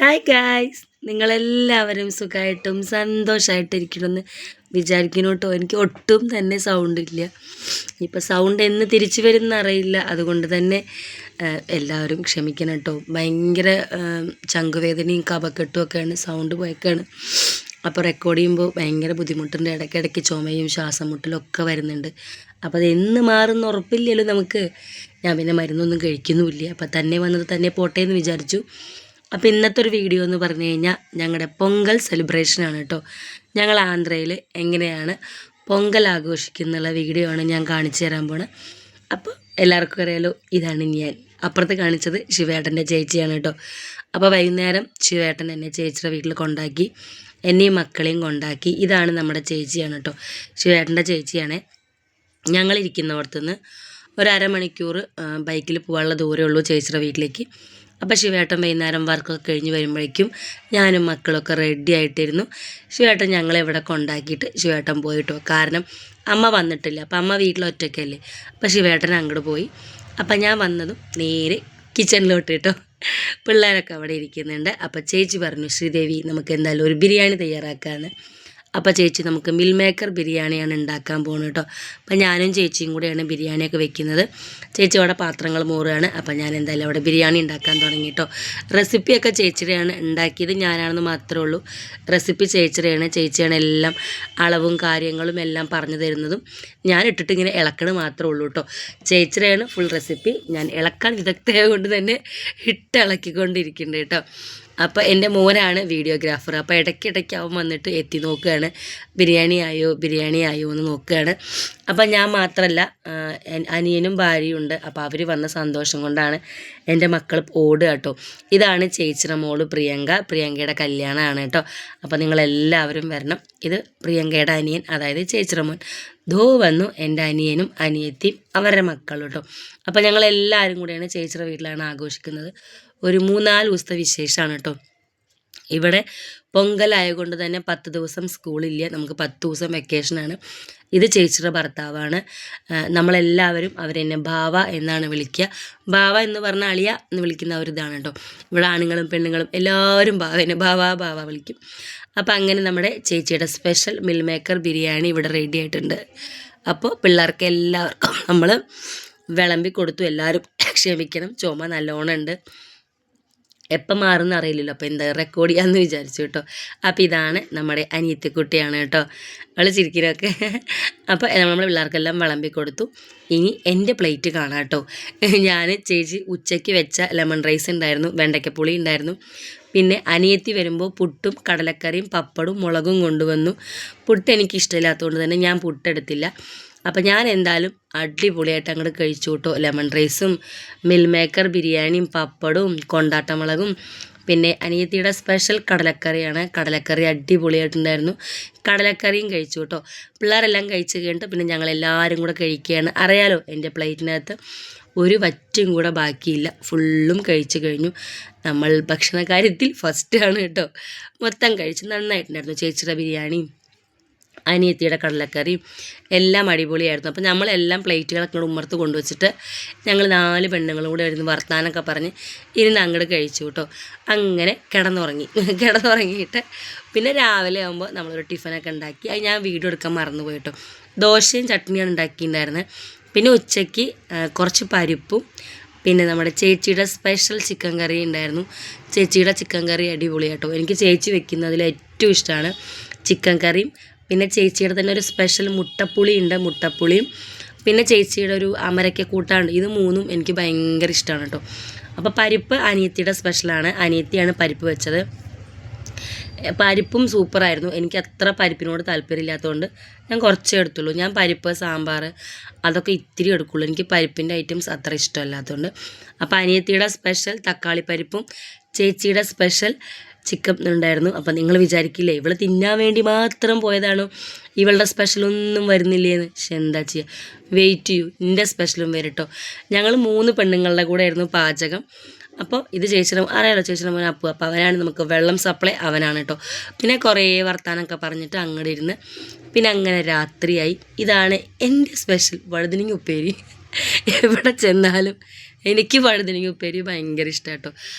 Hi guys, നിങ്ങളെല്ലാവരും സുഖമായിട്ടും സന്തോഷമായിട്ടിരിക്കണമെന്ന് വിചാരിക്കുന്നു കേട്ടോ. എനിക്ക് ഒട്ടും തന്നെ സൗണ്ടില്ല. ഇപ്പോൾ സൗണ്ട് എന്ന് തിരിച്ചു വരുമെന്ന് അറിയില്ല. അതുകൊണ്ട് തന്നെ എല്ലാവരും ക്ഷമിക്കണം കേട്ടോ. ഭയങ്കര ചങ്കുവേദനയും കഫക്കെട്ടും ഒക്കെയാണ്, സൗണ്ട് പോയൊക്കെയാണ്. അപ്പോൾ റെക്കോർഡ് ചെയ്യുമ്പോൾ ഭയങ്കര ബുദ്ധിമുട്ടുണ്ട്. ഇടയ്ക്കിടയ്ക്ക് ചുമയും ശ്വാസം മുട്ടലും ഒക്കെ വരുന്നുണ്ട്. അപ്പോൾ അത് എന്ന് മാറുമെന്ന് ഉറപ്പില്ലല്ലോ നമുക്ക്. ഞാൻ പിന്നെ മരുന്നൊന്നും കഴിക്കുന്നുമില്ല. അപ്പോൾ തന്നെ വന്നത് തന്നെ പോട്ടെ എന്ന് വിചാരിച്ചു. അപ്പോൾ ഇന്നത്തെ ഒരു വീഡിയോ എന്ന് പറഞ്ഞു കഴിഞ്ഞാൽ ഞങ്ങളുടെ പൊങ്കൽ സെലിബ്രേഷനാണ് കേട്ടോ. ഞങ്ങൾ ആന്ധ്രയിൽ എങ്ങനെയാണ് പൊങ്കൽ ആഘോഷിക്കുന്നുള്ള വീഡിയോ ആണ് ഞാൻ കാണിച്ചു തരാൻ പോണത്. അപ്പോൾ എല്ലാവർക്കും അറിയാലോ, ഇതാണ് ഞാൻ. അപ്പുറത്ത് കാണിച്ചത് ശിവേട്ടൻ്റെ ചേച്ചിയാണ് കേട്ടോ. അപ്പോൾ വൈകുന്നേരം ശിവേട്ടൻ എന്നെ ചേച്ചിയുടെ വീട്ടിൽ കൊണ്ടാക്കി, എന്നെയും മക്കളെയും കൊണ്ടാക്കി. ഇതാണ് നമ്മുടെ ചേച്ചിയാണ് കേട്ടോ, ശിവേട്ടൻ്റെ ചേച്ചിയാണ്. ഞങ്ങളിരിക്കുന്നിടത്തുനിന്ന് ഒരു അരമണിക്കൂർ ബൈക്കിൽ പോകാനുള്ള ദൂരമേ ഉള്ളൂ ചേച്ചിയുടെ വീട്ടിലേക്ക്. അപ്പോൾ ശിവേട്ടൻ വൈകുന്നേരം വർക്കൊക്കെ കഴിഞ്ഞ് വരുമ്പോഴേക്കും ഞാനും മക്കളൊക്കെ റെഡി ആയിട്ടിരുന്നു. ശിവേട്ടൻ ഞങ്ങളെ ഇവിടെ കൊണ്ടാക്കിയിട്ട് ശിവേട്ടൻ പോയിട്ടോ. കാരണം അമ്മ വന്നിട്ടില്ല. അപ്പം അമ്മ വീട്ടിൽ ഒറ്റയ്ക്കല്ലേ. അപ്പോൾ ശിവേട്ടൻ അങ്ങോട്ട് പോയി. അപ്പം ഞാൻ വന്നതും നേരെ കിച്ചണിലോട്ട് കേട്ടോ. പിള്ളേരൊക്കെ അവിടെ ഇരിക്കുന്നുണ്ട്. അപ്പോൾ ചേച്ചി പറഞ്ഞു, ശ്രീദേവി നമുക്ക് എന്തായാലും ഒരു ബിരിയാണി തയ്യാറാക്കാമെന്ന്. അപ്പോൾ ചേച്ചി നമുക്ക് മിൽ മേക്കർ ബിരിയാണിയാണ് ഉണ്ടാക്കാൻ പോകുന്നത് കേട്ടോ. അപ്പോൾ ഞാനും ചേച്ചിയും കൂടെയാണ് ബിരിയാണിയൊക്കെ വെക്കുന്നത്. ചേച്ചി അവിടെ പാത്രങ്ങൾ മൂറുകയാണ്. അപ്പോൾ ഞാൻ എന്തായാലും അവിടെ ബിരിയാണി ഉണ്ടാക്കാൻ തുടങ്ങി കേട്ടോ. റെസിപ്പിയൊക്കെ ചേച്ചിയുടെയാണ്, ഉണ്ടാക്കിയത് ഞാനാണെന്ന് മാത്രമേ ഉള്ളൂ. റെസിപ്പി ചേച്ചിയാണ് എല്ലാം അളവും കാര്യങ്ങളും എല്ലാം പറഞ്ഞു തരുന്നതും. ഞാൻ ഇട്ടിട്ട് ഇങ്ങനെ ഇളക്കണ മാത്രമേ ഉള്ളൂ കേട്ടോ. ചേച്ചിയുടെയാണ് ഫുൾ റെസിപ്പി. ഞാൻ ഇളക്കാൻ വിദഗ്ധയായ കൊണ്ട് തന്നെ ഇളക്കിക്കൊണ്ടിരിക്കുന്നുണ്ട് കേട്ടോ. അപ്പോൾ എൻ്റെ മോനാണ് വീഡിയോഗ്രാഫർ. അപ്പോൾ ഇടയ്ക്കിടയ്ക്ക് അവൻ വന്നിട്ട് എത്തി നോക്കുകയാണ്, ബിരിയാണി ആയോ എന്ന് നോക്കുകയാണ്. അപ്പം ഞാൻ മാത്രമല്ല, അനിയനും ഭാര്യയും ഉണ്ട്. അപ്പോൾ അവർ വന്ന സന്തോഷം കൊണ്ടാണ് എൻ്റെ മക്കൾ ഓടുക കേട്ടോ. ഇതാണ് ചേച്ചിയുടെ മോള് പ്രിയങ്കയുടെ കല്യാണമാണ് കേട്ടോ. അപ്പോൾ നിങ്ങളെല്ലാവരും വരണം. ഇത് പ്രിയങ്കയുടെ അനിയൻ, അതായത് ചേച്ചിയുടെ മോൻ. വന്നു എൻ്റെ അനിയനും അനിയത്തിയും അവരുടെ മക്കളും കേട്ടോ. അപ്പോൾ ഞങ്ങളെല്ലാവരും കൂടെയാണ് ചേച്ചിയുടെ വീട്ടിലാണ് ആഘോഷിക്കുന്നത്. ഒരു 3-4 ദിവസത്തെ വിശേഷമാണ് കേട്ടോ. ഇവിടെ പൊങ്കലായതുകൊണ്ട് തന്നെ 10 ദിവസം സ്കൂളില്ല, നമുക്ക് 10 ദിവസം വെക്കേഷനാണ്. ഇത് ചേച്ചിയുടെ ഭർത്താവാണ്. നമ്മളെല്ലാവരും അവരെന്നെ ബാവ എന്നാണ് വിളിക്കുക. ബാവ എന്ന് പറഞ്ഞാൽ അളിയ എന്ന് വിളിക്കുന്ന ഒരിതാണ് കേട്ടോ. ഇവിടെ ആണുങ്ങളും പെണ്ണുങ്ങളും എല്ലാവരും ബാവനെ ബാവ വിളിക്കും. അപ്പോൾ അങ്ങനെ നമ്മുടെ ചേച്ചിയുടെ സ്പെഷ്യൽ മിൽ മേക്കർ ബിരിയാണി ഇവിടെ റെഡി ആയിട്ടുണ്ട്. അപ്പോൾ പിള്ളേർക്ക് എല്ലാവർക്കും നമ്മൾ വിളമ്പി കൊടുത്തു. എല്ലാവരും ക്ഷമിക്കണം, ചുമ നല്ലോണം ഉണ്ട്. എപ്പം മാറുമെന്ന് അറിയില്ലല്ലോ. അപ്പോൾ എന്താ റെക്കോർഡ് ചെയ്യാമെന്ന് വിചാരിച്ചു കേട്ടോ. അപ്പോൾ ഇതാണ് നമ്മുടെ അനിയത്തിക്കുട്ടിയാണ് കേട്ടോ, അവൾ ചിരിക്കുന്നതൊക്കെ. അപ്പോൾ നമ്മൾ പിള്ളേർക്കെല്ലാം വിളമ്പി കൊടുത്തു. ഇനി എൻ്റെ പ്ലേറ്റ് കാണാം കേട്ടോ. ഞാൻ ചേച്ചി ഉച്ചയ്ക്ക് വെച്ച ലെമൺ റൈസ് ഉണ്ടായിരുന്നു, വെണ്ടയ്ക്കപ്പുളി ഉണ്ടായിരുന്നു. പിന്നെ അനിയത്തി വരുമ്പോൾ പുട്ടും കടലക്കറിയും പപ്പടും മുളകും കൊണ്ടുവന്നു. പുട്ട് എനിക്കിഷ്ടമില്ലാത്തതുകൊണ്ട് തന്നെ ഞാൻ പുട്ടെടുത്തില്ല. അപ്പം ഞാൻ എന്തായാലും അടിപൊളിയായിട്ട് അങ്ങോട്ട് കഴിച്ചു കേട്ടോ. ലെമൺ റൈസും മിൽ മേക്കർ ബിരിയാണിയും പപ്പടവും കൊണ്ടാട്ടമുളകും, പിന്നെ അനിയത്തിയുടെ സ്പെഷ്യൽ കടലക്കറിയാണ്. കടലക്കറി അടിപൊളിയായിട്ടുണ്ടായിരുന്നു. കടലക്കറിയും കഴിച്ചു കേട്ടോ. പിള്ളേരെല്ലാം കഴിച്ച് കഴിഞ്ഞിട്ട് പിന്നെ ഞങ്ങളെല്ലാവരും കൂടെ കഴിക്കുകയാണ്. അറിയാലോ, എൻ്റെ പ്ലേറ്റിനകത്ത് ഒരു വറ്റും കൂടെ ബാക്കിയില്ല, ഫുള്ളും കഴിച്ചു കഴിഞ്ഞു. നമ്മൾ ഭക്ഷണ കാര്യത്തിൽ ഫസ്റ്റാണ് കേട്ടോ. മൊത്തം കഴിച്ച് നന്നായിട്ടുണ്ടായിരുന്നു. ചേച്ചിയുടെ ബിരിയാണിയും അനിയത്തിയുടെ കടലക്കറിയും എല്ലാം അടിപൊളിയായിരുന്നു. അപ്പോൾ നമ്മളെല്ലാം പ്ലേറ്റുകളൊക്കെ ഉമ്മർത്ത് കൊണ്ടുവച്ചിട്ട് ഞങ്ങൾ 4 പെണ്ണുങ്ങളും കൂടെ ഇരുന്ന് വർത്താനമൊക്കെ പറഞ്ഞ് ഇരുന്ന് അങ്ങോട്ട് കഴിച്ചു കേട്ടോ. അങ്ങനെ കിടന്നുറങ്ങിയിട്ട് പിന്നെ രാവിലെ ആകുമ്പോൾ നമ്മളൊരു ടിഫനൊക്കെ ഉണ്ടാക്കി. അത് ഞാൻ വീഡിയോ എടുക്കാൻ മറന്നുപോയി കേട്ടോ. ദോശയും ചട്നിയാണ് ഉണ്ടാക്കിയിട്ടുണ്ടായിരുന്നത്. പിന്നെ ഉച്ചയ്ക്ക് കുറച്ച് പരിപ്പും പിന്നെ നമ്മുടെ ചേച്ചിയുടെ സ്പെഷ്യൽ ചിക്കൻ കറി ഉണ്ടായിരുന്നു. ചേച്ചിയുടെ ചിക്കൻ കറി അടിപൊളിയാട്ടോ. എനിക്ക് ചേച്ചി വെക്കുന്നതിൽ ഏറ്റവും ഇഷ്ടമാണ് ചിക്കൻ കറിയും. പിന്നെ ചേച്ചിയുടെ തന്നെ ഒരു സ്പെഷ്യൽ മുട്ടപ്പുളിയും പിന്നെ ചേച്ചിയുടെ ഒരു അമരക്ക കൂട്ടാണ്. ഇത് 3ഉം എനിക്ക് ഭയങ്കര ഇഷ്ടമാണ് കേട്ടോ. അപ്പോൾ പരിപ്പ് അനിയത്തിയുടെ സ്പെഷ്യലാണ്, അനിയത്തിയാണ് പരിപ്പ് വെച്ചത്. പരിപ്പും സൂപ്പറായിരുന്നു. എനിക്ക് അത്ര പരിപ്പിനോട് താല്പര്യമില്ലാത്തതുകൊണ്ട് ഞാൻ കുറച്ചേ എടുത്തുള്ളൂ. ഞാൻ പരിപ്പ് സാമ്പാർ അതൊക്കെ ഇത്തിരി എടുക്കുള്ളൂ. എനിക്ക് പരിപ്പിൻ്റെ ഐറ്റംസ് അത്ര ഇഷ്ടമല്ലാത്തതുകൊണ്ട്. അപ്പോൾ അനിയത്തിയുടെ സ്പെഷ്യൽ തക്കാളി പരിപ്പും ചേച്ചിയുടെ സ്പെഷ്യൽ ചിക്കൻ ഉണ്ടായിരുന്നു. അപ്പം നിങ്ങൾ വിചാരിക്കില്ലേ ഇവൾ തിന്നാൻ വേണ്ടി മാത്രം പോയതാണോ, ഇവളുടെ സ്പെഷ്യലൊന്നും വരുന്നില്ലേന്ന്. പക്ഷെ എന്താ ചെയ്യുക, വെയിറ്റ് ചെയ്യൂ, എൻ്റെ സ്പെഷ്യലും വരട്ടോ. ഞങ്ങൾ 3 പെണ്ണുങ്ങളുടെ കൂടെ ആയിരുന്നു പാചകം. അപ്പോൾ ഇത് അറിയാലോ, ചേച്ചിയുടെ മോൻ അപ്പു. അപ്പോൾ അവനാണ് നമുക്ക് വെള്ളം സപ്ലൈ, അവനാണ് കേട്ടോ. പിന്നെ കുറേ വർത്താനമൊക്കെ പറഞ്ഞിട്ട് അങ്ങോട്ട് ഇരുന്ന് പിന്നെ അങ്ങനെ രാത്രിയായി. ഇതാണ് എൻ്റെ സ്പെഷ്യൽ വഴുതനങ്ങ ഉപ്പേരി. എവിടെ ചെന്നാലും എനിക്ക് വഴുതനങ്ങ ഉപ്പേരി ഭയങ്കര ഇഷ്ടമാണ് കേട്ടോ.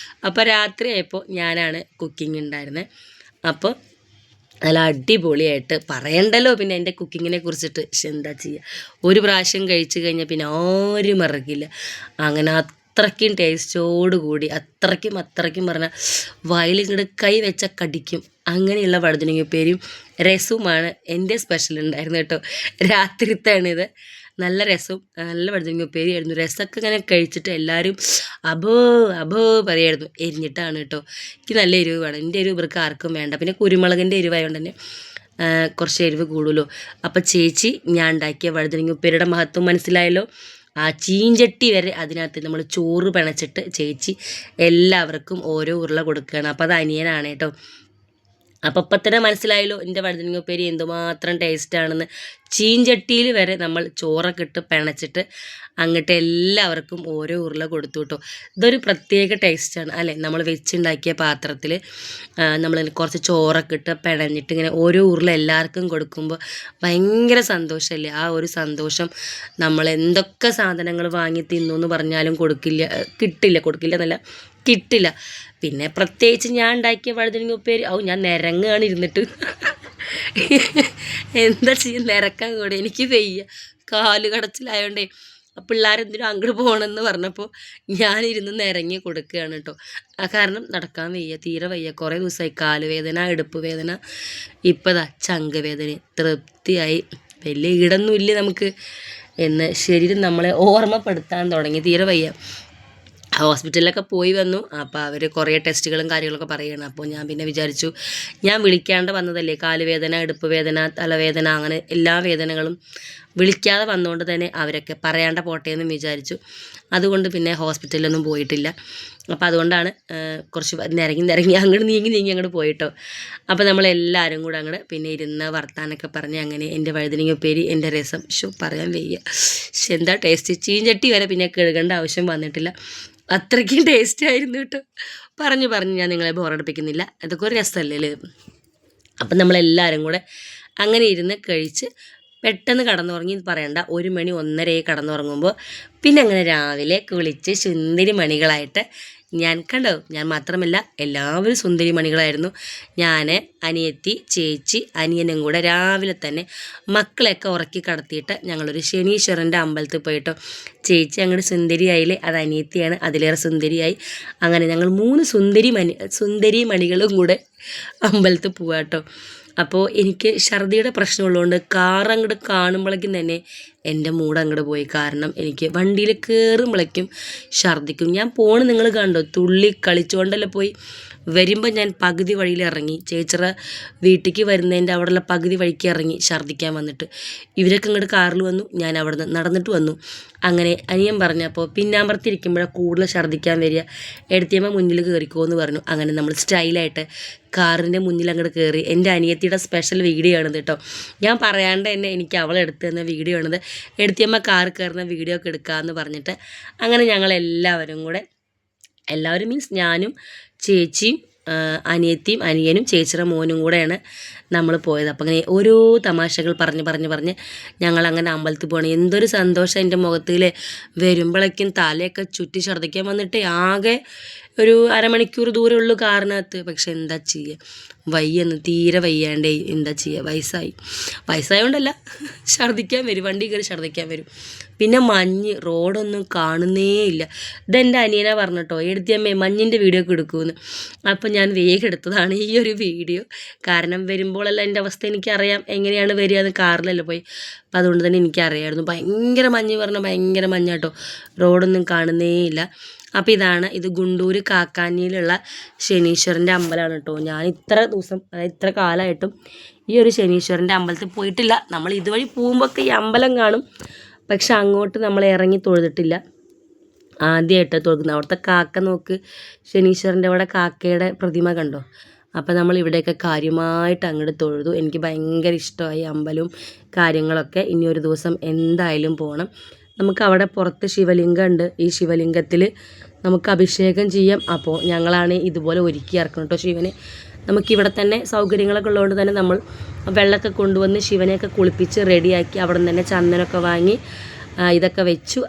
അപ്പോൾ രാത്രി ആയപ്പോൾ ഞാനാണ് കുക്കിംഗ് ഉണ്ടായിരുന്നത്. അപ്പോൾ നല്ല അടിപൊളിയായിട്ട് പറയണ്ടല്ലോ പിന്നെ എൻ്റെ കുക്കിങ്ങിനെ കുറിച്ചിട്ട്. പക്ഷെ എന്താ ചെയ്യുക, ഒരു പ്രാവശ്യം കഴിച്ച് കഴിഞ്ഞാൽ പിന്നെ ആരും മറക്കില്ല. അങ്ങനെ അത്രയ്ക്കും ടേസ്റ്റോടുകൂടി അത്രയ്ക്കും പറഞ്ഞാൽ വയലിങ്ങോട്ട് കൈ വെച്ച കടിക്കും അങ്ങനെയുള്ള വഴുതനങ്ങ ഉപ്പേരിയും രസവുമാണ് എൻ്റെ സ്പെഷ്യൽ ഉണ്ടായിരുന്നു കേട്ടോ. രാത്രിത്താണിത്. നല്ല രസവും നല്ല വഴുതനങ്ങ ഉപ്പേരിയായിരുന്നു. രസമൊക്കെ ഇങ്ങനെ കഴിച്ചിട്ട് എല്ലാവരും അബോ അബോ പറയായിരുന്നു. എരിഞ്ഞിട്ടാണ് കേട്ടോ. എനിക്ക് നല്ല എരിവ് വേണം. എൻ്റെ എരിവ് ഇവർക്ക് ആർക്കും വേണ്ട. പിന്നെ കുരുമുളകിൻ്റെ എരിവായതുകൊണ്ട് തന്നെ കുറച്ച് എരിവ് കൂടുമല്ലോ. അപ്പോൾ ചേച്ചി ഞാൻ ഉണ്ടാക്കിയ വഴുതനങ്ങ ഉപ്പേരിയുടെ മഹത്വം മനസ്സിലായല്ലോ. ആ ചീഞ്ചട്ടി വരെ അതിനകത്ത് നമ്മൾ ചോറ് പിണച്ചിട്ട് ചേച്ചി എല്ലാവർക്കും ഓരോ ഉരുള കൊടുക്കുകയാണ്. അപ്പോൾ അത് അനിയനാണ് കേട്ടോ. അപ്പോൾ ഇപ്പം തന്നെ മനസ്സിലായല്ലോ എൻ്റെ വഴുതനങ്ങ ഉപ്പേരി എന്തുമാത്രം ടേസ്റ്റാണെന്ന്. ചീഞ്ചട്ടിയിൽ വരെ നമ്മൾ ചോറൊക്കെ ഇട്ട് പിണച്ചിട്ട് അങ്ങോട്ട് എല്ലാവർക്കും ഓരോ ഉരുള കൊടുത്തു കേട്ടോ. ഇതൊരു പ്രത്യേക ടേസ്റ്റാണ് അല്ലേ. നമ്മൾ വെച്ചുണ്ടാക്കിയ പാത്രത്തിൽ നമ്മൾ കുറച്ച് ചോറൊക്കെ ഇട്ട് പിണഞ്ഞിട്ട് ഇങ്ങനെ ഓരോ ഉരുള എല്ലാവർക്കും കൊടുക്കുമ്പോൾ ഭയങ്കര സന്തോഷമല്ലേ. ആ ഒരു സന്തോഷം നമ്മൾ എന്തൊക്കെ സാധനങ്ങൾ വാങ്ങി തിന്നു എന്ന് പറഞ്ഞാലും കൊടുക്കില്ല എന്നല്ല, കിട്ടില്ല. പിന്നെ പ്രത്യേകിച്ച് ഞാൻ ഉണ്ടാക്കിയ വഴുതനങ്ങ ഉപ്പേരി ഞാൻ നിരങ്ങാണ് ഇരുന്നിട്ട്. എന്താ ചെയ്യും, നിരക്കാൻ കൂടെ എനിക്ക് വയ്യ, കാല് കടച്ചിലായോണ്ടേ. പിള്ളേരെന്തിനും അങ്ങോട്ട് പോകണമെന്ന് പറഞ്ഞപ്പോൾ ഞാനിരുന്ന് നിരങ്ങി കൊടുക്കുകയാണ് കേട്ടോ. കാരണം നടക്കാൻ വയ്യ, തീരെ വയ്യ. കുറേ ദിവസമായി കാല് വേദന, ഇടുപ്പ് വേദന, ഇപ്പതാ ചങ്ക് വേദന. തൃപ്തിയായി. വലിയ ഈടൊന്നുമില്ല നമുക്ക് എന്ന് ശരീരം നമ്മളെ ഓർമ്മപ്പെടുത്താൻ തുടങ്ങി. തീരെ വയ്യ. ഹോസ്പിറ്റലിലൊക്കെ പോയി വന്നു. അപ്പോൾ അവർ കുറേ ടെസ്റ്റുകളും കാര്യങ്ങളൊക്കെ പറയുകയാണ്. അപ്പോൾ ഞാൻ പിന്നെ വിചാരിച്ചു ഞാൻ വിളിക്കാണ്ട് വന്നതല്ലേ, കാലുവേദന, ഇടുപ്പ് വേദന, തലവേദന, അങ്ങനെ എല്ലാ വേദനകളും വിളിക്കാതെ വന്നുകൊണ്ട് തന്നെ അവരൊക്കെ പറയാണ്ട പോട്ടെ എന്ന് വിചാരിച്ചു. അതുകൊണ്ട് പിന്നെ ഹോസ്പിറ്റലിലൊന്നും പോയിട്ടില്ല. അപ്പോൾ അതുകൊണ്ടാണ് കുറച്ച് നിരങ്ങി അങ്ങോട്ട് നീങ്ങി അങ്ങോട്ട് പോയിട്ടോ. അപ്പോൾ നമ്മളെല്ലാവരും കൂടെ അങ്ങോട്ട് പിന്നെ ഇരുന്ന് വർത്താനൊക്കെ പറഞ്ഞ് അങ്ങനെ എൻ്റെ വഴുതനങ്ങ ഉപ്പേരി, എൻ്റെ രസം പറയാൻ വയ്യ. പക്ഷെ എന്താ ടേസ്റ്റ്. ചീഞ്ചട്ടി വരെ പിന്നെ കഴുകേണ്ട ആവശ്യം വന്നിട്ടില്ല. അത്രയ്ക്കും ടേസ്റ്റ് ആയിരുന്നു കേട്ടോ. പറഞ്ഞു ഞാൻ നിങ്ങളെ ബോറടിപ്പിക്കുന്നില്ല. അതൊക്കെ ഒരു രസമല്ലേ. അപ്പം നമ്മളെല്ലാവരും കൂടെ അങ്ങനെ ഇരുന്ന് കഴിച്ച് പെട്ടെന്ന് കടന്നുറങ്ങി പറയണ്ട. 1 മണി 1:30 കടന്നുറങ്ങുമ്പോൾ പിന്നെ അങ്ങനെ രാവിലെ കുളിച്ച് സുന്ദരി മണികളായിട്ട് ഞാൻ മാത്രമല്ല എല്ലാവരും സുന്ദരി മണികളായിരുന്നു. ഞാൻ, അനിയത്തി, ചേച്ചി, അനിയനും കൂടെ രാവിലെ തന്നെ മക്കളെയൊക്കെ ഉറക്കി കടത്തിയിട്ട് ഞങ്ങളൊരു ശനീശ്വരൻ്റെ അമ്പലത്തിൽ പോയിട്ടോ. ചേച്ചി അങ്ങോട്ട് സുന്ദരിയായില്ലേ, അത് അനിയത്തിയാണ് അതിലേറെ സുന്ദരിയായി. അങ്ങനെ ഞങ്ങൾ 3 സുന്ദരി മണികളും കൂടെ അമ്പലത്തിൽ പോവാട്ടോ. അപ്പോൾ എനിക്ക് ഛർദിയുടെ പ്രശ്നമുള്ളതുകൊണ്ട് കാർ അങ്ങോട്ട് കാണുമ്പോഴേക്കും തന്നെ എൻ്റെ മൂഡ് അങ്ങോട്ട് പോയി. കാരണം എനിക്ക് വണ്ടിയിൽ കയറുമ്പോഴേക്കും ഛർദിക്കും. ഞാൻ നിങ്ങൾ കണ്ടോ, തുള്ളി കളിച്ചുകൊണ്ടല്ലേ പോയി. വരുമ്പോൾ ഞാൻ പകുതി വഴിയിൽ ഇറങ്ങി. ചേച്ചിയുടെ വീട്ടിലേക്ക് വരുന്നതിൻ്റെ അവിടെയുള്ള പകുതി വഴിക്ക് ഇറങ്ങി ഛർദിക്കാൻ വന്നിട്ട്. ഇവരൊക്കെ ഇങ്ങോട്ട് കാറിൽ വന്നു, ഞാൻ അവിടെ നിന്ന് നടന്നിട്ട് വന്നു. അങ്ങനെ അനിയൻ പറഞ്ഞപ്പോൾ പിന്നാമ്പറത്തിരിക്കുമ്പോഴാണ് കൂടുതൽ ഛർദിക്കാൻ വരിക, എടുത്തിയമ്മ മുന്നിൽ കയറിക്കോ എന്ന് പറഞ്ഞു. അങ്ങനെ നമ്മൾ സ്റ്റൈലായിട്ട് കാറിൻ്റെ മുന്നിൽ അങ്ങോട്ട് കയറി. എൻ്റെ അനിയത്തിയുടെ സ്പെഷ്യൽ വീഡിയോ ആണിത് കേട്ടോ. ഞാൻ പറയാണ്ട് തന്നെ എനിക്ക് അവളെടുത്ത് തന്ന വീഡിയോ ആണിത്. എടുത്തിയമ്മ കാർ കയറുന്ന വീഡിയോ ഒക്കെ എടുക്കാമെന്ന് പറഞ്ഞിട്ട് അങ്ങനെ ഞങ്ങളെല്ലാവരും കൂടെ, എല്ലാവരും മീൻസ് ഞാനും ചേച്ചിയും അനിയത്തിയും അനിയനും ചേച്ചിയുടെ മോനും കൂടെയാണ് നമ്മൾ പോയത്. അപ്പം അങ്ങനെ ഓരോ തമാശകൾ പറഞ്ഞ് ഞങ്ങളങ്ങനെ അമ്പലത്തിൽ പോകണം. എന്തൊരു സന്തോഷം എൻ്റെ മുഖത്തിൽ. വരുമ്പോഴേക്കും തലയൊക്കെ ചുറ്റി ഛർദ്ദിക്കാൻ വന്നിട്ട് ആകെ ഒരു അരമണിക്കൂർ ദൂരമുള്ളൂ കാറിനകത്ത്. പക്ഷെ എന്താ ചെയ്യുക, വയ്യെന്ന് തീരെ വയ്യാണ്ടേ. എന്താ ചെയ്യുക, വയസ്സായതുകൊണ്ടല്ല, ഛർദ്ദിക്കാൻ വരും, വണ്ടി കയറി ഛർദ്ദിക്കാൻ വരും. പിന്നെ മഞ്ഞ്, റോഡൊന്നും കാണുന്നേ ഇല്ല. ഇതെൻ്റെ അനിയനാ പറഞ്ഞിട്ടോ, എടുത്തിയമ്മേ മഞ്ഞിൻ്റെ വീഡിയോ ഒക്കെ എടുക്കുമെന്ന്. അപ്പം ഞാൻ വേഗം എടുത്തതാണ് ഈ ഒരു വീഡിയോ. കാരണം വരുമ്പോഴെല്ലാം എൻ്റെ അവസ്ഥ എനിക്കറിയാം, എങ്ങനെയാണ് വരിക എന്ന്. കാറിലല്ലേ പോയി. അപ്പം അതുകൊണ്ട് തന്നെ എനിക്കറിയാമായിരുന്നു. ഭയങ്കര മഞ്ഞ് പറഞ്ഞാൽ ഭയങ്കര മഞ്ഞാട്ടോ, റോഡൊന്നും കാണുന്നേ ഇല്ല. അപ്പോൾ ഇത് ഗുണ്ടൂർ കാക്കാനിയിലുള്ള ശനീശ്വരൻ്റെ അമ്പലമാണ് കേട്ടോ. ഞാൻ ഇത്ര ദിവസം, അതായത് ഇത്ര കാലമായിട്ടും ഈ ഒരു ശനീശ്വരൻ്റെ അമ്പലത്തിൽ പോയിട്ടില്ല. നമ്മൾ ഇതുവഴി പോകുമ്പോഴൊക്കെ ഈ അമ്പലം കാണും, പക്ഷെ അങ്ങോട്ട് നമ്മൾ ഇറങ്ങി തൊഴുതിട്ടില്ല. ആദ്യമായിട്ട് തൊഴുന്നത്. അവിടുത്തെ കാക്ക നോക്ക്, ശനീശ്വരൻ്റെ അവിടെ കാക്കയുടെ പ്രതിമ കണ്ടോ. അപ്പോൾ നമ്മൾ ഇവിടെയൊക്കെ കാര്യമായിട്ട് അങ്ങോട്ട് തൊഴുതു. എനിക്ക് ഭയങ്കര ഇഷ്ടമായി അമ്പലവും കാര്യങ്ങളൊക്കെ. ഇനി ഒരു ദിവസം എന്തായാലും പോകണം. നമുക്ക് അവിടെ പുറത്ത് ശിവലിംഗം ഉണ്ട്. ഈ ശിവലിംഗത്തിൽ നമുക്ക് അഭിഷേകം ചെയ്യാം. അപ്പോൾ ഞങ്ങളാണ് ഇതുപോലെ ഒരുക്കി ഇറക്കണം കേട്ടോ ശിവനെ. നമുക്കിവിടെ തന്നെ സൗകര്യങ്ങളൊക്കെ ഉള്ളതുകൊണ്ട് തന്നെ നമ്മൾ വെള്ളമൊക്കെ കൊണ്ടുവന്ന് ശിവനെയൊക്കെ കുളിപ്പിച്ച് റെഡിയാക്കി അവിടെ നിന്ന് തന്നെ ചന്ദനമൊക്കെ വാങ്ങി ഇതൊക്കെ വെച്ചു.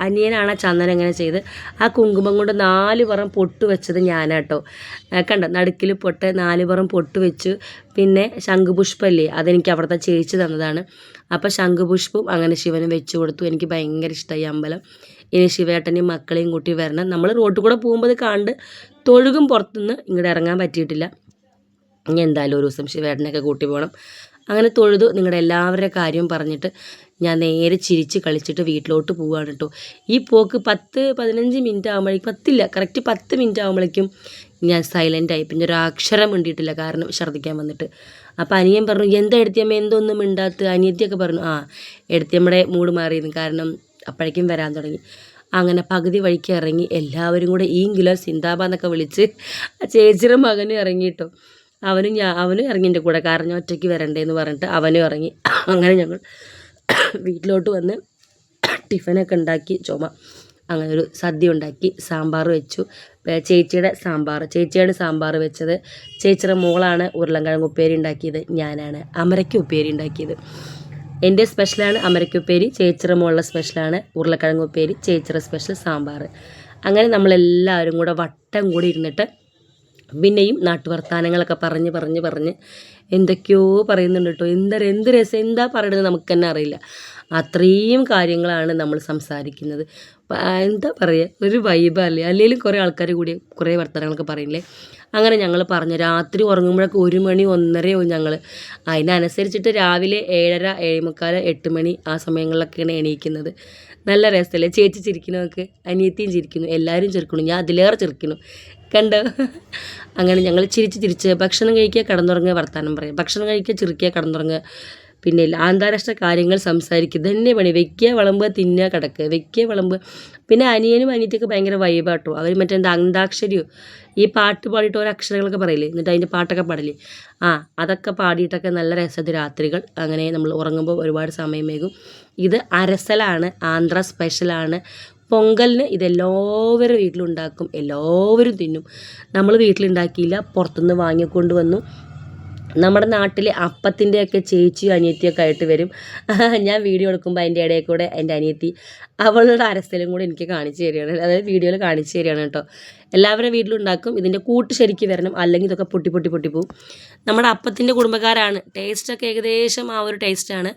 അനിയനാണ് ചന്ദനം ഇങ്ങനെ ചെയ്ത് ആ കുങ്കുമം കൊണ്ട് 4 പുറം പൊട്ട് വെച്ചത് ഞാനാട്ടോ. കണ്ടോ, നടുക്കിൽ പൊട്ട് 4 പുറം പൊട്ട് വെച്ചു. പിന്നെ ശംഖുപുഷ്പമല്ലേ, അതെനിക്ക് അവിടുത്തെ ചേച്ചി തന്നതാണ്. അപ്പോൾ ശംഖുപുഷ്പം അങ്ങനെ ശിവന് വെച്ച് കൊടുത്തു. എനിക്ക് ഭയങ്കര ഇഷ്ടമായി അമ്പലം. ഇനി ശിവേട്ടനെയും മക്കളെയും കൂട്ടി വരണം. നമ്മൾ റോട്ടിൽ കൂടെ പോകുമ്പോൾ അത് കണ്ട് തൊഴുകും, പുറത്തുനിന്ന് ഇങ്ങോട്ട് ഇറങ്ങാൻ പറ്റിയിട്ടില്ല. ഇനി എന്തായാലും ഒരു ദിവസം ശിവേട്ടനെയൊക്കെ കൂട്ടി പോകണം. അങ്ങനെ തൊഴുതു നിങ്ങളുടെ എല്ലാവരുടെ കാര്യവും പറഞ്ഞിട്ട് ഞാൻ നേരെ ചിരിച്ച് കളിച്ചിട്ട് വീട്ടിലോട്ട് പോവുകയാണ് കേട്ടോ. ഈ പോക്ക് 10-15 മിനിറ്റ് ആകുമ്പോഴേക്കും, 10 കറക്റ്റ് 10 മിനിറ്റ് ആകുമ്പോഴേക്കും ഞാൻ സൈലൻ്റായി. പിന്നെ ഒരു അക്ഷരം മിണ്ടിയിട്ടില്ല, കാരണം ഛർദ്ദിക്കാൻ വന്നിട്ട്. അപ്പോൾ അനിയൻ പറഞ്ഞു, എന്താ എടുത്തിയമ്മ എന്തൊന്നും മിണ്ടാത്ത്? അനിയത്തിയൊക്കെ പറഞ്ഞു, എടുത്തിയമ്മയുടെ മൂഡ് മാറിയിരുന്നു, കാരണം അപ്പോഴേക്കും വരാൻ തുടങ്ങി. അങ്ങനെ പകുതി വഴിക്ക് ഇറങ്ങി. എല്ലാവരും കൂടെ ഈങ്കിലോ സിന്താബാന്നൊക്കെ വിളിച്ച് ചേച്ചിയുടെ മകനും ഇറങ്ങിയിട്ടോ. അവനും ഇറങ്ങി എൻ്റെ കൂടെ, കാരണം ഒറ്റയ്ക്ക് വരണ്ടേന്ന് പറഞ്ഞിട്ട് അവനും ഇറങ്ങി. അങ്ങനെ ഞങ്ങൾ വീട്ടിലോട്ട് വന്ന് ടിഫനൊക്കെ ഉണ്ടാക്കി. അങ്ങനെ ഒരു സദ്യ ഉണ്ടാക്കി, സാമ്പാർ വെച്ചു. ചേച്ചിയാണ് സാമ്പാർ വെച്ചത്. ചേച്ചിയുടെ മോളാണ് ഉരുളൻകിഴങ്ങ് ഉപ്പേരി ഉണ്ടാക്കിയത്. ഞാനാണ് അമരയ്ക്ക ഉപ്പേരി ഉണ്ടാക്കിയത്. എൻ്റെ സ്പെഷ്യലാണ് അമരയ്ക്ക ഉപ്പേരി, ചേച്ചിയുടെ മോളുടെ സ്പെഷ്യലാണ് ഉരുളക്കിഴങ്ങ് ഉപ്പേരി, ചേച്ചിയുടെ സ്പെഷ്യൽ സാമ്പാർ. അങ്ങനെ നമ്മളെല്ലാവരും കൂടെ വട്ടം കൂടി ഇരുന്നിട്ട് പിന്നെയും നാട്ടുവർത്താനങ്ങളൊക്കെ പറഞ്ഞ് എന്തൊക്കെയോ പറയുന്നുണ്ട് കേട്ടോ. എന്ത് രസം, എന്താ പറയുന്നത് നമുക്ക് തന്നെ അറിയില്ല. അത്രയും കാര്യങ്ങളാണ് നമ്മൾ സംസാരിക്കുന്നത്. എന്താ പറയുക, ഒരു വൈബല്ലേ. അല്ലെങ്കിൽ കുറേ ആൾക്കാർ കൂടി കുറേ വർത്തമാനങ്ങളൊക്കെ പറയില്ലേ. അങ്ങനെ ഞങ്ങൾ പറഞ്ഞു. രാത്രി ഉറങ്ങുമ്പോഴൊക്കെ 1 മണി 1:30 ഞങ്ങൾ. അതിനനുസരിച്ചിട്ട് രാവിലെ 7:30 7:45 8 മണി ആ സമയങ്ങളിലൊക്കെയാണ് എണീക്കുന്നത്. നല്ല രസമല്ലേ. ചേച്ചി ചിരിക്കുന്നവർക്ക്, അനിയത്തിയും ചിരിക്കുന്നു, എല്ലാവരും ചിരിക്കുന്നു, ഞാൻ അതിലേറെ ചിരിക്കുന്നു. കണ്ടോ? അങ്ങനെ ഞങ്ങൾ ചിരിച്ച് ഭക്ഷണം കഴിക്കുക, കിടന്നുറങ്ങുക, വർത്താനം പറയുക, ഭക്ഷണം കഴിക്കുക, ചിരിക്കുക, കിടന്നുറങ്ങുക. പിന്നെ അന്താരാഷ്ട്ര കാര്യങ്ങൾ സംസാരിക്കുക, തന്നെ പണി. വെക്കുക, വിളമ്പുക, തിന്നുക, കിടക്കുക, വെക്കുക, വിളമ്പുക. പിന്നെ അനിയനും അനിയത്തിയൊക്കെ ഭയങ്കര വൈബാട്ടോ. അവർ മറ്റെന്താ അന്താക്ഷരിയോ ഈ പാട്ട് പാടിയിട്ട് ഓരോ അക്ഷരങ്ങളൊക്കെ പറയില്ലേ, എന്നിട്ട് അതിൻ്റെ പാട്ടൊക്കെ പാടില്ലേ, അതൊക്കെ പാടിയിട്ടൊക്കെ നല്ല രസത്തിൽ രാത്രികൾ. അങ്ങനെ നമ്മൾ ഉറങ്ങുമ്പോൾ ഒരുപാട് സമയമേകും. ഇത് അരസലാണ്, ആന്ധ്ര സ്പെഷ്യലാണ്. പൊങ്കലിന് ഇതെല്ലാവരും വീട്ടിലുണ്ടാക്കും, എല്ലാവരും തിന്നും. നമ്മൾ വീട്ടിലുണ്ടാക്കിയില്ല, പുറത്തുനിന്ന് വാങ്ങിക്കൊണ്ട് വന്നു. നമ്മുടെ നാട്ടിൽ അപ്പത്തിൻ്റെയൊക്കെ ചേച്ചിയും അനിയത്തിയൊക്കെ ആയിട്ട് വരും. ഞാൻ വീഡിയോ എടുക്കുമ്പോൾ അതിൻ്റെ ഇടയിൽ കൂടെ എൻ്റെ അനിയത്തി അവളുടെ അരസ്ഥലും കൂടെ എനിക്ക് കാണിച്ചു തരികയാണ്, അതായത് വീഡിയോയിൽ കാണിച്ചു തരികയാണ് കേട്ടോ. എല്ലാവരുടെ വീട്ടിലുണ്ടാക്കും. ഇതിൻ്റെ കൂട്ട് ശരിക്ക് വരണം, അല്ലെങ്കിൽ ഇതൊക്കെ പൊട്ടി പോവും. നമ്മുടെ അപ്പത്തിൻ്റെ കുടുംബക്കാരാണ്. ടേസ്റ്റൊക്കെ ഏകദേശം ആ ഒരു ടേസ്റ്റാണ്.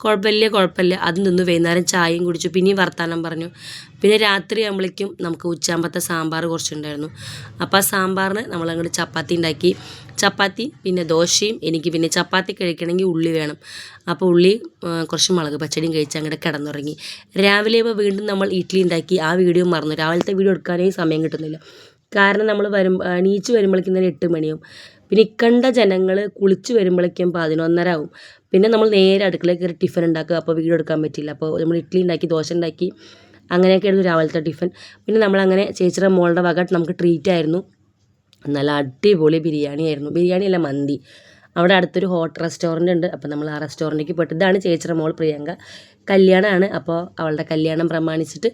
കുഴപ്പമില്ല. അത് നിന്ന് വൈകുന്നേരം ചായയും കുടിച്ചു, പിന്നെയും വർത്താനം പറഞ്ഞു. പിന്നെ രാത്രി ആകുമ്പോഴേക്കും നമുക്ക് ഉച്ചാമ്പത്തെ സാമ്പാർ കുറച്ചുണ്ടായിരുന്നു. അപ്പോൾ ആ സാമ്പാറിന് നമ്മളങ്ങോട്ട് ചപ്പാത്തി ഉണ്ടാക്കി. ചപ്പാത്തി പിന്നെ ദോശയും. എനിക്ക് പിന്നെ ചപ്പാത്തി കഴിക്കണമെങ്കിൽ ഉള്ളി വേണം. അപ്പോൾ ഉള്ളി കുറച്ച് മുളക് പച്ചടിയും കഴിച്ച് അങ്ങോട്ട് കിടന്നുറങ്ങി. രാവിലെ വീണ്ടും നമ്മൾ ഇഡ്ഡലി ഉണ്ടാക്കി. ആ വീഡിയോ മറന്നു. രാവിലത്തെ വീഡിയോ എടുക്കാനേ സമയം കിട്ടുന്നില്ല, കാരണം നമ്മൾ എണീച്ച് വരുമ്പോഴേക്കും തന്നെ 8 മണിയാവും. പിന്നെ ഇക്കണ്ട ജനങ്ങൾ കുളിച്ച് വരുമ്പോഴേക്കും 11:30 ആവും. പിന്നെ നമ്മൾ നേരെ അടുക്കളയിൽ കയറി ടിഫിൻ ഉണ്ടാക്കുക. അപ്പോൾ വീഡിയോ എടുക്കാൻ പറ്റില്ല. അപ്പോൾ നമ്മൾ ഇഡ്ഡലി ഉണ്ടാക്കി, ദോശ ഉണ്ടാക്കി, അങ്ങനെയൊക്കെയായിരുന്നു രാവിലത്തെ ടിഫിൻ. പിന്നെ നമ്മളങ്ങനെ ചേച്ചിയുടെ മോളുടെ വക നമുക്ക് ട്രീറ്റ് ആയിരുന്നു. നല്ല അടിപൊളി ബിരിയാണി ആയിരുന്നു. ബിരിയാണിയല്ല, മന്തി. അവിടെ അടുത്തൊരു റെസ്റ്റോറൻ്റ് ഉണ്ട്. അപ്പോൾ നമ്മൾ ആ റെസ്റ്റോറൻറ്റിലേക്ക് പോയിട്ട്, ഇതാണ് ചേച്ചിയുടെ മോൾ പ്രിയങ്ക, കല്യാണമാണ്. അപ്പോൾ അവളുടെ കല്യാണം പ്രമാണിച്ചിട്ട്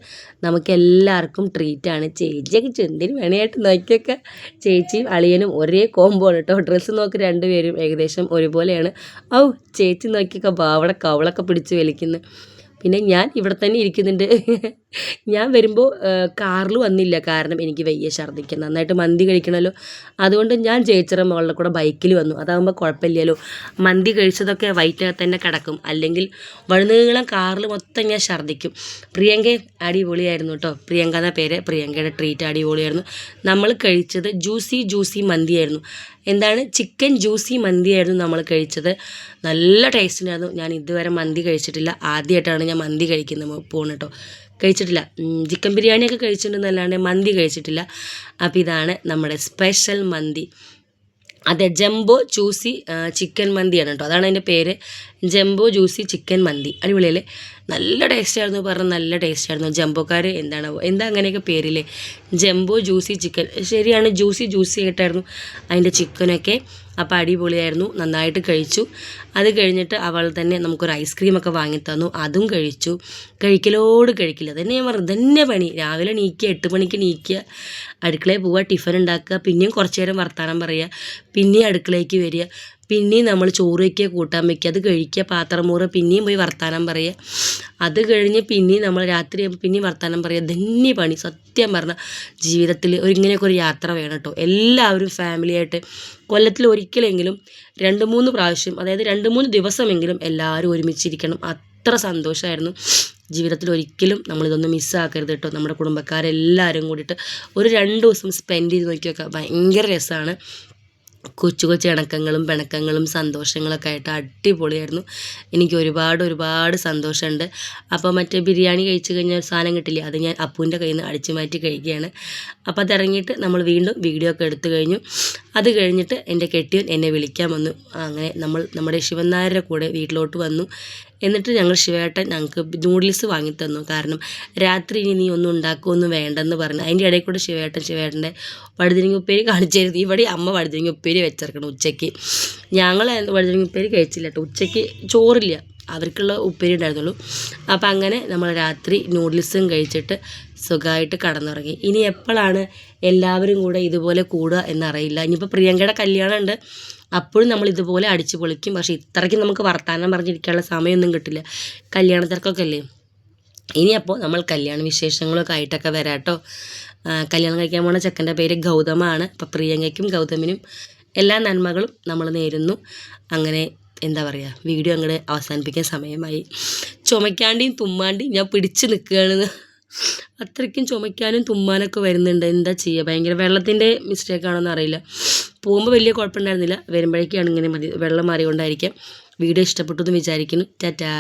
നമുക്ക് എല്ലാവർക്കും ട്രീറ്റാണ്. ചേച്ചിയൊക്കെ ചുണ്ടിന് വേണയായിട്ട് നോക്കിയൊക്കെ. ചേച്ചിയും അളിയനും ഒരേ കോംബോ ആണ് കേട്ടോ. ഡ്രസ്സ് നോക്കി രണ്ടുപേരും ഏകദേശം ഒരുപോലെയാണ്. ചേച്ചി നോക്കിയൊക്കെ അവിടെ കവളൊക്കെ പിടിച്ച് വലിക്കുന്നു. പിന്നെ ഞാൻ ഇവിടെ തന്നെ ഇരിക്കുന്നുണ്ട്. ഞാൻ വരുമ്പോൾ കാറിൽ വന്നില്ല, കാരണം എനിക്ക് വയ്യ, ഛർദ്ദിക്കാൻ. നന്നായിട്ട് മന്തി കഴിക്കണമല്ലോ, അതുകൊണ്ട് ഞാൻ ചേച്ചിയുടെ മോളുടെ കൂടെ ബൈക്കിൽ വന്നു. അതാകുമ്പോൾ കുഴപ്പമില്ലല്ലോ, മന്തി കഴിച്ചതൊക്കെ വയറ്റിനകത്ത് തന്നെ കിടക്കും. അല്ലെങ്കിൽ വഴുനീളം കാറിൽ മൊത്തം ഞാൻ ഛർദ്ദിക്കും. പ്രിയങ്ക അടിപൊളിയായിരുന്നു കേട്ടോ. പ്രിയങ്ക എന്ന പേര്. പ്രിയങ്കയുടെ ട്രീറ്റ് അടിപൊളിയായിരുന്നു. നമ്മൾ കഴിച്ചത് ജ്യൂസി മന്തിയായിരുന്നു. എന്താണ്, ചിക്കൻ ജ്യൂസി മന്തിയായിരുന്നു നമ്മൾ കഴിച്ചത്. നല്ല ടേസ്റ്റിനായിരുന്നു. ഞാൻ ഇതുവരെ മന്തി കഴിച്ചിട്ടില്ല, ആദ്യമായിട്ടാണ് ഞാൻ മന്തി പോകുന്നത് കേട്ടോ. കഴിച്ചിട്ടില്ല. ചിക്കൻ ബിരിയാണിയൊക്കെ കഴിച്ചിട്ടുണ്ടെന്നല്ലാണ്ട് മന്തി കഴിച്ചിട്ടില്ല. അപ്പോൾ ഇതാണ് നമ്മുടെ സ്പെഷ്യൽ മന്തി. അതെ, ജംബോ ജ്യൂസി ചിക്കൻ മന്തിയാണ് കേട്ടോ, അതാണ് അതിൻ്റെ പേര്. ജംബോ ജ്യൂസി ചിക്കൻ മന്തി. അടിപൊളിയല്ലേ, നല്ല ടേസ്റ്റായിരുന്നു. പറഞ്ഞാൽ നല്ല ടേസ്റ്റായിരുന്നു. ജംബോക്കാർ എന്താ അങ്ങനെയൊക്കെ പേരില്ലേ, ജംബോ ജ്യൂസി ചിക്കൻ. ശരിയാണ്, ജ്യൂസി ആയിട്ടായിരുന്നു അതിൻ്റെ ചിക്കനൊക്കെ. അപ്പോൾ അടിപൊളിയായിരുന്നു, നന്നായിട്ട് കഴിച്ചു. അത് കഴിഞ്ഞിട്ട് അവൾ തന്നെ നമുക്കൊരു ഐസ്ക്രീമൊക്കെ വാങ്ങിത്തന്നു, അതും കഴിച്ചു. കഴിക്കില്ല, തന്നെ ഞാൻ പറഞ്ഞു, തന്നെ പണി. രാവിലെ എണീക്കുക, 8 മണിക്ക് എണീക്കുക, അടുക്കളയിൽ പോവുക, ടിഫിൻ ഉണ്ടാക്കുക, പിന്നെയും കുറച്ച് നേരം വർത്താനം പറയുക, പിന്നെയും അടുക്കളയ്ക്ക് വരിക, പിന്നെയും നമ്മൾ ചോറ് വയ്ക്കുക, കൂട്ടാൻ വയ്ക്കുക, അത് കഴിക്കുക, പാത്രം മൂറുക, പിന്നെയും പോയി വർത്താനം പറയുക. അത് കഴിഞ്ഞ് പിന്നെയും നമ്മൾ രാത്രി പിന്നെയും വർത്താനം പറയുക. തന്നെ പണി. സത്യം പറഞ്ഞാൽ ജീവിതത്തിൽ ഇങ്ങനെയൊക്കെ ഒരു യാത്ര വേണം കേട്ടോ. എല്ലാവരും ഫാമിലിയായിട്ട് കൊല്ലത്തിൽ ഒരിക്കലെങ്കിലും 2-3 പ്രാവശ്യം, അതായത് 2-3 ദിവസമെങ്കിലും എല്ലാവരും ഒരുമിച്ചിരിക്കണം. അത്ര സന്തോഷമായിരുന്നു. ജീവിതത്തിൽ ഒരിക്കലും നമ്മളിതൊന്നും മിസ്സാക്കരുത് കേട്ടോ. നമ്മുടെ കുടുംബക്കാരെല്ലാവരും കൂടിയിട്ട് ഒരു 2 ദിവസം സ്പെൻഡ് ചെയ്ത് നോക്കിയൊക്കെ ഭയങ്കര രസമാണ്. കൊച്ചു കൊച്ചു ഇണക്കങ്ങളും പിണക്കങ്ങളും സന്തോഷങ്ങളൊക്കെ ആയിട്ട് അടിപൊളിയായിരുന്നു. എനിക്ക് ഒരുപാട് സന്തോഷമുണ്ട്. അപ്പോൾ മറ്റേ ബിരിയാണി കഴിച്ച് കഴിഞ്ഞാൽ സാധനം കിട്ടില്ല, അത് ഞാൻ അപ്പൂൻ്റെ കയ്യിൽ നിന്ന് അടിച്ചു മാറ്റി കഴിക്കുകയാണ്. അപ്പോൾ അതിറങ്ങിയിട്ട് നമ്മൾ വീണ്ടും വീഡിയോ ഒക്കെ എടുത്തു കഴിഞ്ഞു. അത് കഴിഞ്ഞിട്ട് എൻ്റെ കെട്ടിയൻ എന്നെ വിളിക്കാൻ വന്നു. അങ്ങനെ നമ്മുടെ ശിവൻ നായരുടെ കൂടെ വീട്ടിലോട്ട് വന്നു. എന്നിട്ട് ഞങ്ങൾ ശിവേട്ടൻ ഞങ്ങൾക്ക് നൂഡിൽസ് വാങ്ങിത്തന്നു. കാരണം രാത്രി ഇനി നീ ഒന്നും ഉണ്ടാക്കുമൊന്നും വേണ്ടെന്ന് പറഞ്ഞു. അതിൻ്റെ ഇടയിൽ കൂടെ ശിവേട്ടൻ്റെ വഴുതിരിങ്ങ ഉപ്പേരി കാണിച്ചായിരുന്നു. ഇവിടെ അമ്മ വഴുതിരിങ്ങ ഉപ്പേരി വെച്ചിരിക്കണം ഉച്ചയ്ക്ക്. ഞങ്ങൾ വഴുതിരിങ്ങ ഉപ്പേരി കഴിച്ചില്ല കേട്ടോ. ഉച്ചയ്ക്ക് ചോറില്ല, അവർക്കുള്ള ഉപ്പേരി ഉണ്ടായിരുന്നുള്ളൂ. അപ്പോൾ അങ്ങനെ നമ്മൾ രാത്രി നൂഡിൽസും കഴിച്ചിട്ട് സുഖമായിട്ട് കടന്നുറങ്ങി. ഇനി എപ്പോഴാണ് എല്ലാവരും കൂടെ ഇതുപോലെ കൂടുക എന്നറിയില്ല. ഇനിയിപ്പോൾ പ്രിയങ്കയുടെ കല്യാണം ഉണ്ട്, അപ്പോഴും നമ്മൾ ഇതുപോലെ അടിച്ചു പൊളിക്കും. പക്ഷേ ഇത്രയ്ക്ക് നമുക്ക് വർത്താനം പറഞ്ഞിരിക്കാനുള്ള സമയമൊന്നും കിട്ടില്ല, കല്യാണത്തിരക്കൊക്കെ അല്ലേ. ഇനി അപ്പോൾ നമ്മൾ കല്യാണ വിശേഷങ്ങളൊക്കെ ആയിട്ടൊക്കെ വരാം കേട്ടോ. കല്യാണം കഴിക്കാൻ പോണ ചെക്കൻ്റെ പേര് ഗൗതമാണ്. അപ്പോൾ പ്രിയങ്കയ്ക്കും ഗൗതമിനും എല്ലാ നന്മകളും നമ്മൾ നേരുന്നു. അങ്ങനെ എന്താ പറയുക, വീഡിയോ അങ്ങോട്ട് അവസാനിപ്പിക്കാൻ സമയമായി. ചുമയ്ക്കാണ്ടിയും തുമ്മാണ്ടിയും ഞാൻ പിടിച്ച് നിൽക്കുകയാണ്. അത്രയ്ക്കും ചുമയ്ക്കാനും തുമ്മാനൊക്കെ വരുന്നുണ്ട്. എന്താ ചെയ്യുക, ഭയങ്കര വെള്ളത്തിൻ്റെ മിസ്റ്റേക്കാണോന്ന് അറിയില്ല. പോകുമ്പോൾ വലിയ കുഴപ്പമുണ്ടായിരുന്നില്ല, വരുമ്പോഴേക്കാണ് ഇങ്ങനെ വെള്ളം മാറിക്കൊണ്ടായിരിക്കാം. വീഡിയോ ഇഷ്ടപ്പെട്ടു എന്ന് വിചാരിക്കുന്നു. ടാറ്റാ.